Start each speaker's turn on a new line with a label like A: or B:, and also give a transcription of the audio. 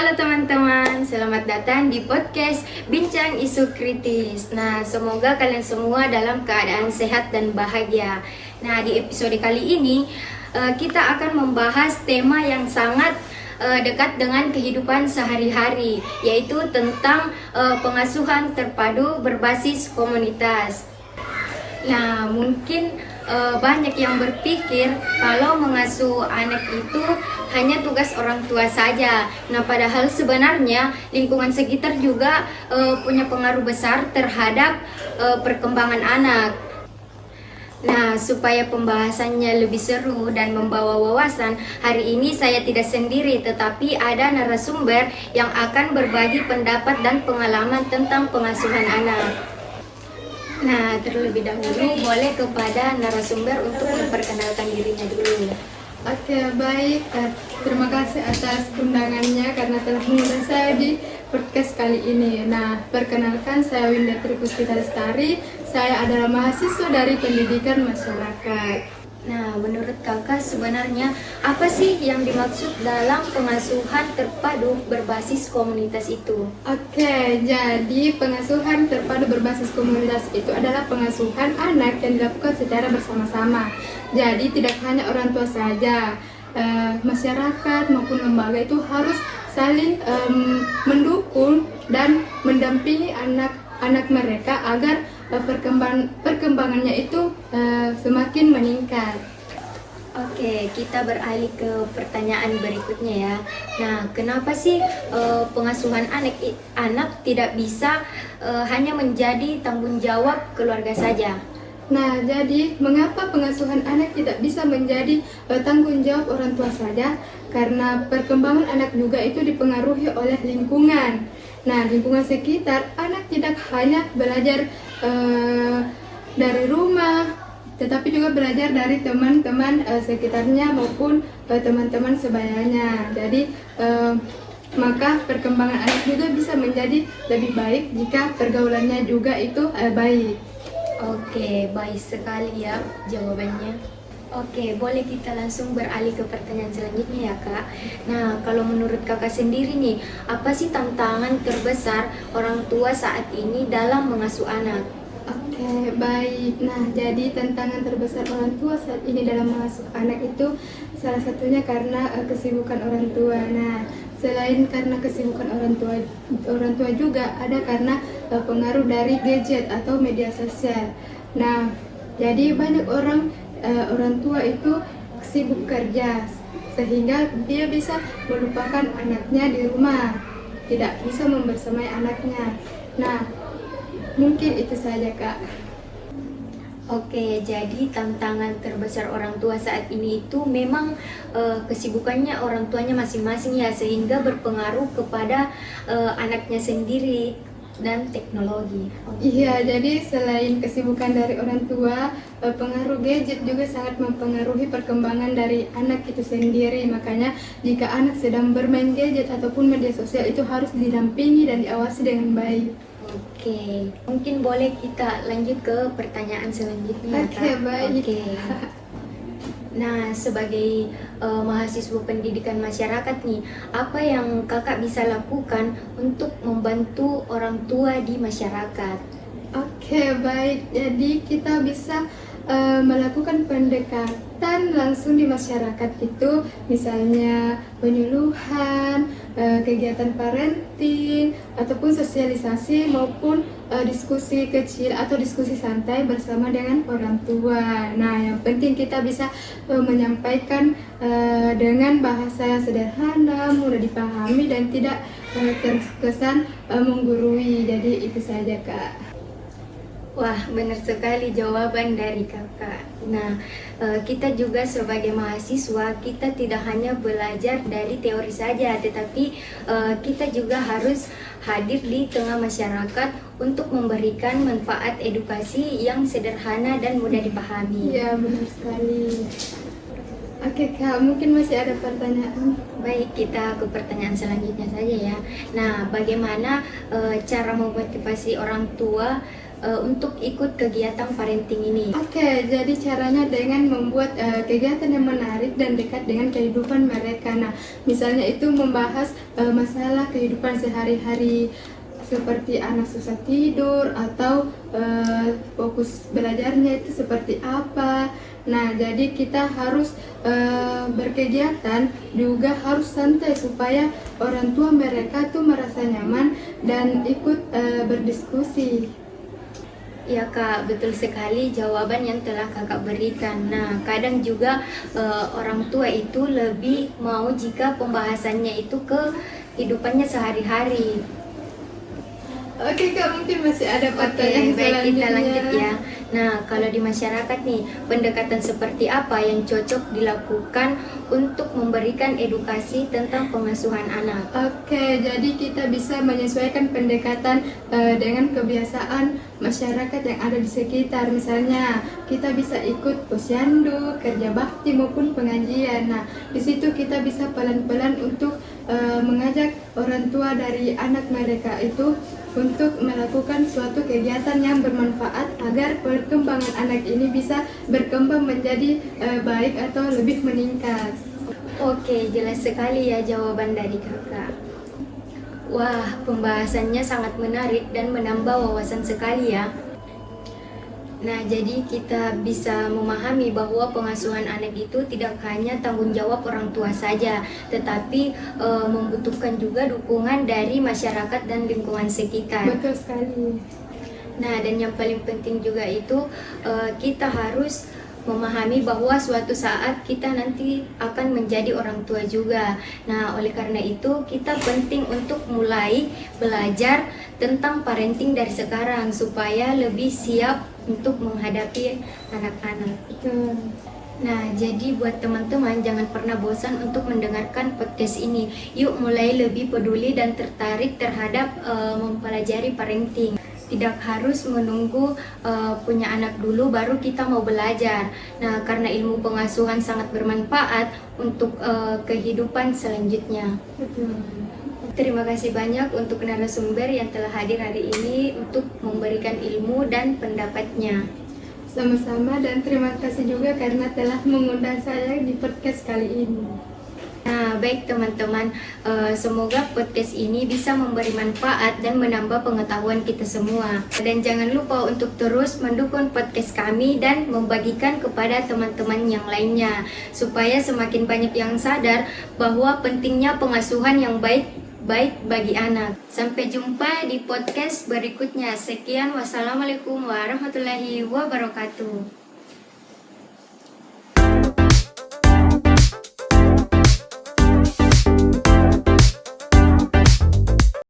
A: Halo teman-teman, selamat datang di podcast Bincang Isu Kritis. Nah, semoga kalian semua dalam keadaan sehat dan bahagia. Nah, di episode kali ini kita akan membahas tema yang sangat dekat dengan kehidupan sehari-hari, yaitu tentang pengasuhan terpadu berbasis komunitas. Nah, mungkin banyak yang berpikir kalau mengasuh anak itu hanya tugas orang tua saja. Nah, padahal sebenarnya lingkungan sekitar juga punya pengaruh besar terhadap perkembangan anak. Nah, supaya pembahasannya lebih seru dan membawa wawasan, hari ini saya tidak sendiri, tetapi ada narasumber yang akan berbagi pendapat dan pengalaman tentang pengasuhan anak. Nah, terlebih dahulu boleh kepada narasumber untuk memperkenalkan dirinya dulu.
B: Oke, baik. Terima kasih atas undangannya karena telah mengundang saya di podcast kali ini. Nah, perkenalkan saya Winda Tripuspita Lestari. Saya adalah mahasiswa dari Pendidikan Masyarakat.
A: Nah, menurut kakak sebenarnya apa sih yang dimaksud dalam pengasuhan terpadu berbasis komunitas itu?
B: Oke, jadi pengasuhan terpadu berbasis komunitas itu adalah pengasuhan anak yang dilakukan secara bersama-sama. Jadi tidak hanya orang tua saja, masyarakat maupun lembaga itu harus saling mendukung dan mendampingi anak mereka agar perkembangannya itu semakin meningkat.
A: Oke, kita beralih ke pertanyaan berikutnya ya. Nah, kenapa sih pengasuhan anak tidak bisa hanya menjadi tanggung jawab keluarga saja?
B: Nah, jadi mengapa pengasuhan anak tidak bisa menjadi tanggung jawab orang tua saja? Karena perkembangan anak juga itu dipengaruhi oleh lingkungan. Nah, lingkungan sekitar, anak tidak hanya belajar dari rumah, tetapi juga belajar dari teman-teman sekitarnya maupun teman-teman sebayanya. Jadi, maka perkembangan anak juga bisa menjadi lebih baik jika pergaulannya juga itu baik.
A: Oke, baik sekali ya jawabannya. Oke, boleh kita langsung beralih ke pertanyaan selanjutnya ya Kak. Nah, kalau menurut kakak sendiri nih, apa sih tantangan terbesar orang tua saat ini dalam mengasuh anak?
B: Oke, baik. Nah, jadi tantangan terbesar orang tua saat ini dalam mengasuh anak itu salah satunya karena kesibukan orang tua. Nah, selain karena kesibukan orang tua juga ada karena pengaruh dari gadget atau media sosial. Nah, jadi banyak orang tua itu sibuk kerja sehingga dia bisa melupakan anaknya di rumah, tidak bisa membersamai anaknya. Nah, mungkin itu saja Kak.
A: Oke, jadi tantangan terbesar orang tua saat ini itu memang kesibukannya orang tuanya masing-masing ya, sehingga berpengaruh kepada anaknya sendiri dan teknologi.
B: Iya, jadi selain kesibukan dari orang tua, pengaruh gadget juga sangat mempengaruhi perkembangan dari anak itu sendiri. Makanya jika anak sedang bermain gadget ataupun media sosial itu harus didampingi dan diawasi dengan baik.
A: Oke, mungkin boleh kita lanjut ke pertanyaan selanjutnya.
B: Oke, baik.
A: Oke. Nah, sebagai mahasiswa pendidikan masyarakat nih, apa yang kakak bisa lakukan untuk membantu orang tua di masyarakat?
B: Oke, baik. Jadi kita bisa melakukan pendekatan langsung di masyarakat itu, misalnya penyuluhan, kegiatan parenting, ataupun sosialisasi maupun diskusi kecil atau diskusi santai bersama dengan orang tua. Nah, yang penting kita bisa menyampaikan dengan bahasa yang sederhana, mudah dipahami dan tidak terkesan menggurui. Jadi itu saja Kak.
A: Wah, benar sekali jawaban dari kakak. Nah, kita juga sebagai mahasiswa, kita tidak hanya belajar dari teori saja, tetapi kita juga harus hadir di tengah masyarakat untuk memberikan manfaat edukasi yang sederhana dan mudah dipahami.
B: Iya, benar sekali. Oke Kak, mungkin masih ada pertanyaan?
A: Baik, kita ke pertanyaan selanjutnya saja ya. Nah, bagaimana cara memotivasi orang tua untuk ikut kegiatan parenting ini?
B: Oke, jadi caranya dengan membuat kegiatan yang menarik dan dekat dengan kehidupan mereka. Nah, misalnya itu membahas masalah kehidupan sehari-hari seperti anak susah tidur atau fokus belajarnya itu seperti apa. Nah, jadi kita harus berkegiatan juga harus santai supaya orang tua mereka tuh merasa nyaman dan ikut berdiskusi.
A: Ya Kak, betul sekali jawaban yang telah Kakak berikan. Nah, kadang juga orang tua itu lebih mau jika pembahasannya itu ke kehidupannya sehari-hari.
B: Oke Kak, mungkin masih ada
A: Oke,
B: pertanyaan
A: baik, kita
B: selanjutnya.
A: lanjut ya. Nah, kalau di masyarakat nih, pendekatan seperti apa yang cocok dilakukan untuk memberikan edukasi tentang pengasuhan anak?
B: Oke, jadi kita bisa menyesuaikan pendekatan dengan kebiasaan masyarakat yang ada di sekitar. Misalnya, kita bisa ikut posyandu, kerja bakti maupun pengajian. Nah, di situ kita bisa pelan-pelan untuk mengajak orang tua dari anak mereka itu untuk melakukan suatu kegiatan yang bermanfaat agar perkembangan anak ini bisa berkembang menjadi baik atau lebih meningkat.
A: Oke, jelas sekali ya jawaban dari Kakak. Wah, pembahasannya sangat menarik dan menambah wawasan sekali ya. Nah, jadi kita bisa memahami bahwa pengasuhan anak itu tidak hanya tanggung jawab orang tua saja, tetapi membutuhkan juga dukungan dari masyarakat dan lingkungan sekitar.
B: Betul sekali.
A: Nah, dan yang paling penting juga itu kita harus memahami bahwa suatu saat kita nanti akan menjadi orang tua juga. Nah, oleh karena itu kita penting untuk mulai belajar tentang parenting dari sekarang supaya lebih siap untuk menghadapi anak-anak.
B: Betul.
A: Nah, jadi buat teman-teman jangan pernah bosan untuk mendengarkan podcast ini. Yuk mulai lebih peduli dan tertarik terhadap mempelajari parenting. Tidak harus menunggu punya anak dulu baru kita mau belajar. Nah, karena ilmu pengasuhan sangat bermanfaat untuk kehidupan selanjutnya.
B: Betul.
A: Terima kasih banyak untuk narasumber yang telah hadir hari ini untuk memberikan ilmu dan pendapatnya.
B: Sama-sama, dan terima kasih juga karena telah mengundang saya di podcast kali ini.
A: Nah, baik teman-teman, semoga podcast ini bisa memberi manfaat dan menambah pengetahuan kita semua. Dan jangan lupa untuk terus mendukung podcast kami dan membagikan kepada teman-teman yang lainnya, supaya semakin banyak yang sadar bahwa pentingnya pengasuhan yang baik bagi anak. Sampai jumpa di podcast berikutnya. Sekian, wassalamualaikum warahmatullahi wabarakatuh.